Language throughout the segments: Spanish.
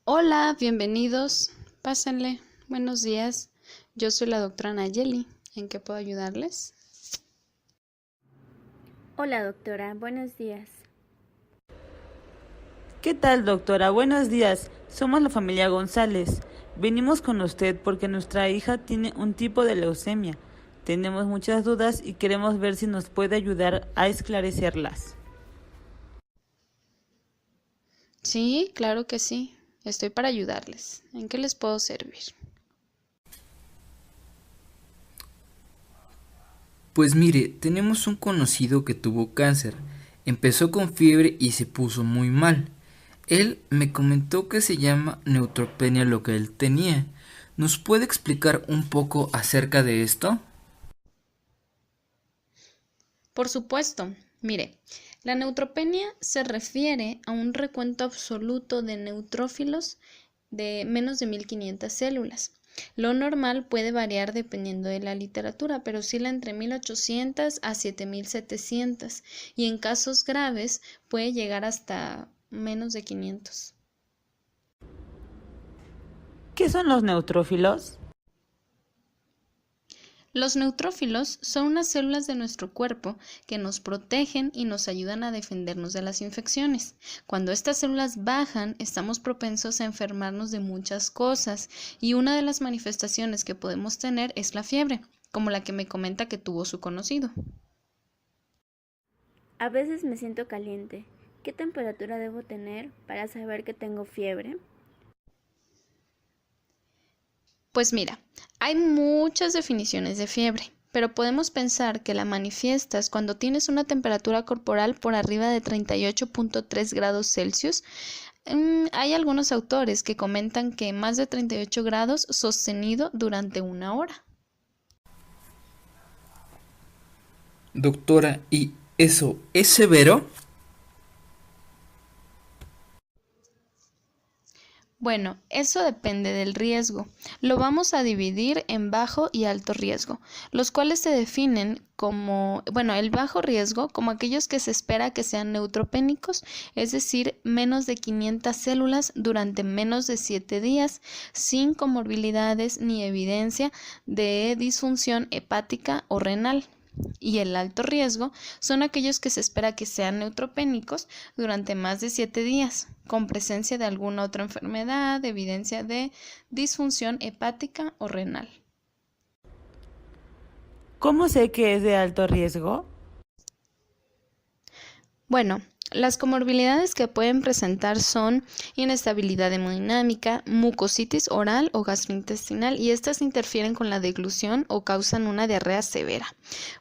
Hola, bienvenidos. Pásenle. Buenos días. Yo soy la doctora Nayeli. ¿En qué puedo ayudarles? Hola doctora, buenos días. ¿Qué tal, doctora? Buenos días. Somos la familia González. Venimos con usted porque nuestra hija tiene un tipo de leucemia. Tenemos muchas dudas y queremos ver si nos puede ayudar a esclarecerlas. Sí, claro que sí. Estoy para ayudarles. ¿En qué les puedo servir? Pues mire, tenemos un conocido que tuvo cáncer. Empezó con fiebre y se puso muy mal. Él me comentó que se llama neutropenia lo que él tenía. ¿Nos puede explicar un poco acerca de esto? Por supuesto. Mire, la neutropenia se refiere a un recuento absoluto de neutrófilos de menos de 1500 células. Lo normal puede variar dependiendo de la literatura, pero oscila entre 1800 a 7700 y en casos graves puede llegar hasta menos de 500. ¿Qué son los neutrófilos? Los neutrófilos son unas células de nuestro cuerpo que nos protegen y nos ayudan a defendernos de las infecciones. Cuando estas células bajan, estamos propensos a enfermarnos de muchas cosas y una de las manifestaciones que podemos tener es la fiebre, como la que me comenta que tuvo su conocido. A veces me siento caliente. ¿Qué temperatura debo tener para saber que tengo fiebre? Pues mira, hay muchas definiciones de fiebre, pero podemos pensar que la manifiestas cuando tienes una temperatura corporal por arriba de 38.3 grados Celsius. Hay algunos autores que comentan que más de 38 grados sostenido durante una hora. Doctora, ¿y eso es severo? Bueno, eso depende del riesgo. Lo vamos a dividir en bajo y alto riesgo, los cuales se definen como, el bajo riesgo como aquellos que se espera que sean neutropénicos, es decir, menos de 500 células durante menos de 7 días, sin comorbilidades ni evidencia de disfunción hepática o renal. Y el alto riesgo son aquellos que se espera que sean neutropénicos durante más de 7 días, con presencia de alguna otra enfermedad, evidencia de disfunción hepática o renal. ¿Cómo sé que es de alto riesgo? Bueno, las comorbilidades que pueden presentar son inestabilidad hemodinámica, mucositis oral o gastrointestinal y estas interfieren con la deglución o causan una diarrea severa.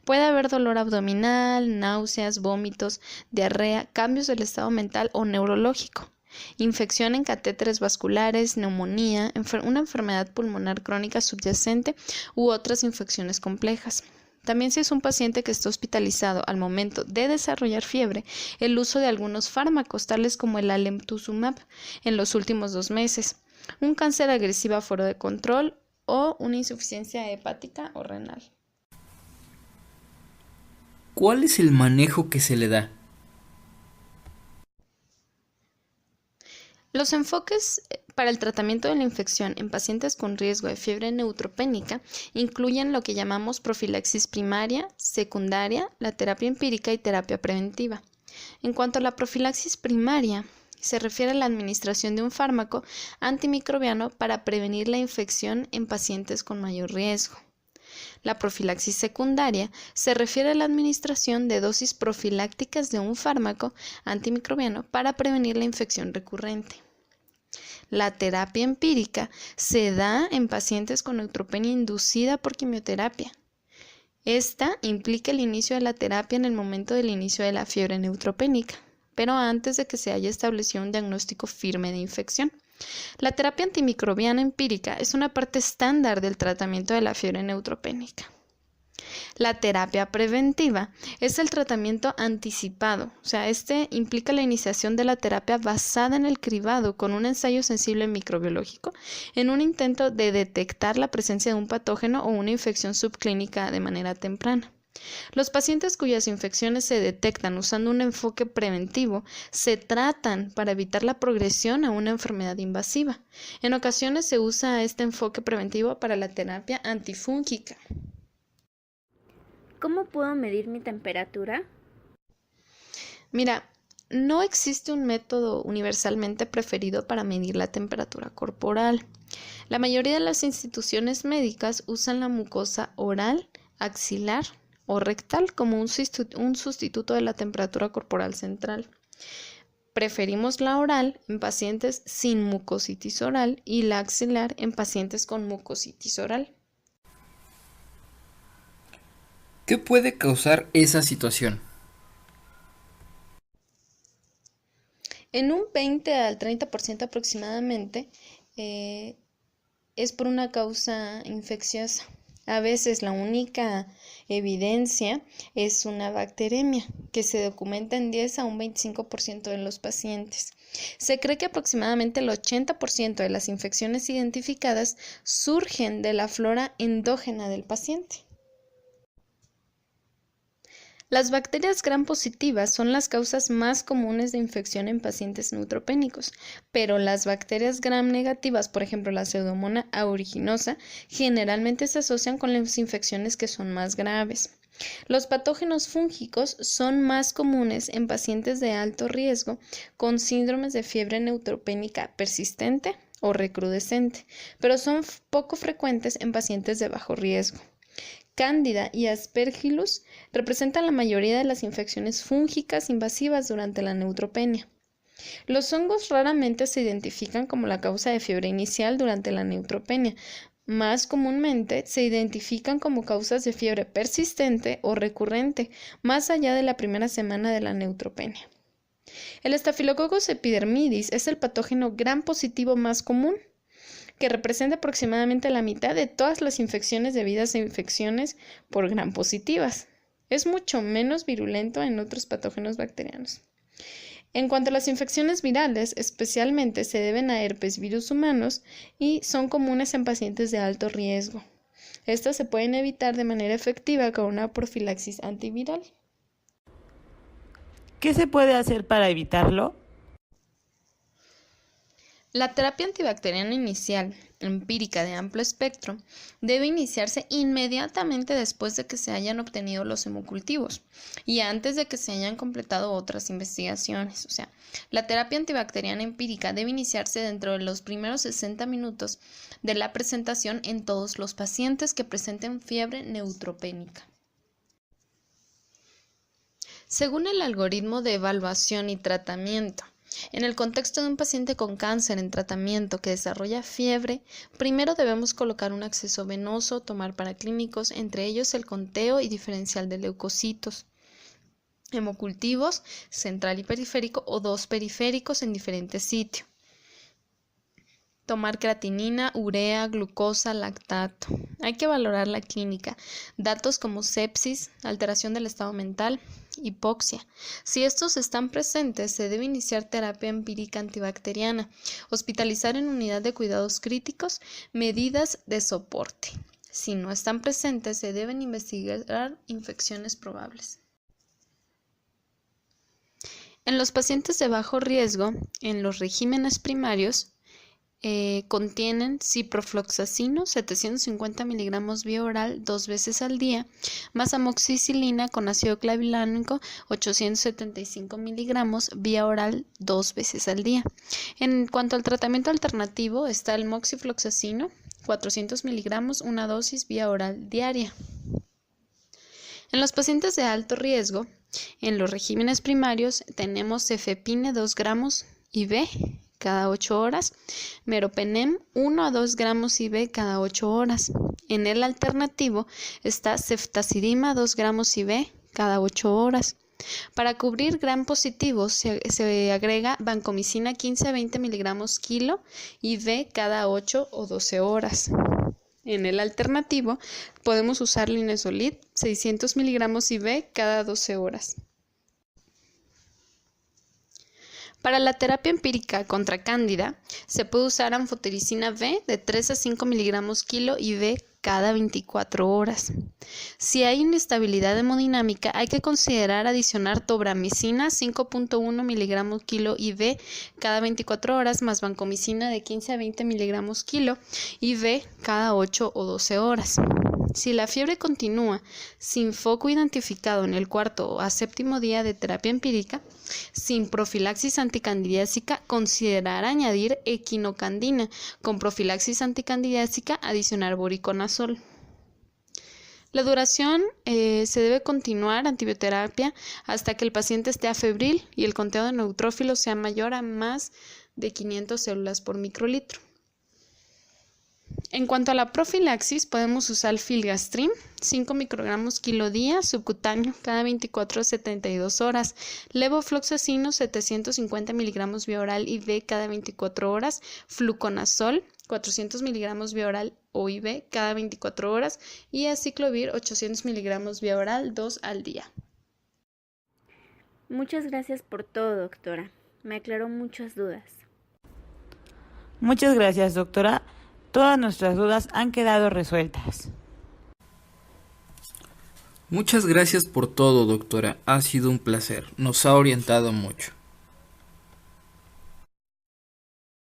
Puede haber dolor abdominal, náuseas, vómitos, diarrea, cambios del estado mental o neurológico. Infección en catéteres vasculares, neumonía, una enfermedad pulmonar crónica subyacente u otras infecciones complejas. También si es un paciente que está hospitalizado al momento de desarrollar fiebre, el uso de algunos fármacos, tales como el alemtuzumab, en los últimos 2 meses, un cáncer agresivo fuera de control o una insuficiencia hepática o renal. ¿Cuál es el manejo que se le da? Los enfoques para el tratamiento de la infección en pacientes con riesgo de fiebre neutropénica incluyen lo que llamamos profilaxis primaria, secundaria, la terapia empírica y terapia preventiva. En cuanto a la profilaxis primaria, se refiere a la administración de un fármaco antimicrobiano para prevenir la infección en pacientes con mayor riesgo. La profilaxis secundaria se refiere a la administración de dosis profilácticas de un fármaco antimicrobiano para prevenir la infección recurrente. La terapia empírica se da en pacientes con neutropenia inducida por quimioterapia. Esta implica el inicio de la terapia en el momento del inicio de la fiebre neutropénica, pero antes de que se haya establecido un diagnóstico firme de infección. La terapia antimicrobiana empírica es una parte estándar del tratamiento de la fiebre neutropénica. La terapia preventiva es el tratamiento anticipado, este implica la iniciación de la terapia basada en el cribado con un ensayo sensible microbiológico en un intento de detectar la presencia de un patógeno o una infección subclínica de manera temprana. Los pacientes cuyas infecciones se detectan usando un enfoque preventivo se tratan para evitar la progresión a una enfermedad invasiva. En ocasiones se usa este enfoque preventivo para la terapia antifúngica. ¿Cómo puedo medir mi temperatura? Mira, no existe un método universalmente preferido para medir la temperatura corporal. La mayoría de las instituciones médicas usan la mucosa oral, axilar o rectal como un sustituto de la temperatura corporal central. Preferimos la oral en pacientes sin mucositis oral y la axilar en pacientes con mucositis oral. ¿Qué puede causar esa situación? En un 20 al 30% aproximadamente es por una causa infecciosa. A veces la única evidencia es una bacteremia, que se documenta en 10 a un 25% de los pacientes. Se cree que aproximadamente el 80% de las infecciones identificadas surgen de la flora endógena del paciente. Las bacterias gram positivas son las causas más comunes de infección en pacientes neutropénicos, pero las bacterias gram negativas, por ejemplo la Pseudomonas aeruginosa, generalmente se asocian con las infecciones que son más graves. Los patógenos fúngicos son más comunes en pacientes de alto riesgo con síndromes de fiebre neutropénica persistente o recrudescente, pero son poco frecuentes en pacientes de bajo riesgo. Cándida y Aspergillus representan la mayoría de las infecciones fúngicas invasivas durante la neutropenia. Los hongos raramente se identifican como la causa de fiebre inicial durante la neutropenia. Más comúnmente se identifican como causas de fiebre persistente o recurrente, más allá de la primera semana de la neutropenia. El Staphylococcus epidermidis es el patógeno gram positivo más común, que representa aproximadamente la mitad de todas las infecciones debidas a infecciones por gram positivas. Es mucho menos virulento en otros patógenos bacterianos. En cuanto a las infecciones virales, especialmente se deben a herpes virus humanos y son comunes en pacientes de alto riesgo. Estas se pueden evitar de manera efectiva con una profilaxis antiviral. ¿Qué se puede hacer para evitarlo? La terapia antibacteriana inicial, empírica de amplio espectro, debe iniciarse inmediatamente después de que se hayan obtenido los hemocultivos y antes de que se hayan completado otras investigaciones. O sea, la terapia antibacteriana empírica debe iniciarse dentro de los primeros 60 minutos de la presentación en todos los pacientes que presenten fiebre neutropénica. Según el algoritmo de evaluación y tratamiento, en el contexto de un paciente con cáncer en tratamiento que desarrolla fiebre, primero debemos colocar un acceso venoso, tomar paraclínicos, entre ellos el conteo y diferencial de leucocitos, hemocultivos, central y periférico o dos periféricos en diferentes sitios. Tomar creatinina, urea, glucosa, lactato. Hay que valorar la clínica. Datos como sepsis, alteración del estado mental, hipoxia. Si estos están presentes, se debe iniciar terapia empírica antibacteriana, hospitalizar en unidad de cuidados críticos, medidas de soporte. Si no están presentes, se deben investigar infecciones probables. En los pacientes de bajo riesgo, en los regímenes primarios, contienen ciprofloxacino 750 miligramos vía oral 2 veces al día, más amoxicilina con ácido clavulánico 875 miligramos vía oral 2 veces al día. En cuanto al tratamiento alternativo, está el moxifloxacino 400 miligramos, una dosis vía oral diaria. En los pacientes de alto riesgo, en los regímenes primarios, tenemos cefepime 2 gramos IV cada 8 horas, meropenem 1 a 2 gramos IV cada 8 horas. En el alternativo está ceftazidima 2 gramos IV cada 8 horas. Para cubrir gram positivos se agrega vancomicina 15 a 20 miligramos kilo IV cada 8 o 12 horas. En el alternativo podemos usar linezolid 600 miligramos IV cada 12 horas. Para la terapia empírica contra cándida, se puede usar anfotericina B de 3 a 5 miligramos kilo IV cada 24 horas. Si hay inestabilidad hemodinámica, hay que considerar adicionar tobramicina 5.1 miligramos kilo IV cada 24 horas más vancomicina de 15 a 20 miligramos kilo IV cada 8 o 12 horas. Si la fiebre continúa sin foco identificado en el cuarto a séptimo día de terapia empírica, sin profilaxis anticandidiásica, considerar añadir equinocandina, con profilaxis anticandidiásica adicionar voriconazol. La duración se debe continuar antibioterapia hasta que el paciente esté afebril y el conteo de neutrófilos sea mayor a más de 500 células por microlitro. En cuanto a la profilaxis, podemos usar filgastrin, 5 microgramos kilo día, subcutáneo, cada 24 a 72 horas, levofloxacino, 750 miligramos vía oral IV cada 24 horas, fluconazol, 400 miligramos vía oral o IV cada 24 horas y aciclovir, 800 miligramos vía oral 2 al día. Muchas gracias por todo, doctora. Me aclaró muchas dudas. Muchas gracias, doctora. Todas nuestras dudas han quedado resueltas. Muchas gracias por todo, doctora. Ha sido un placer. Nos ha orientado mucho.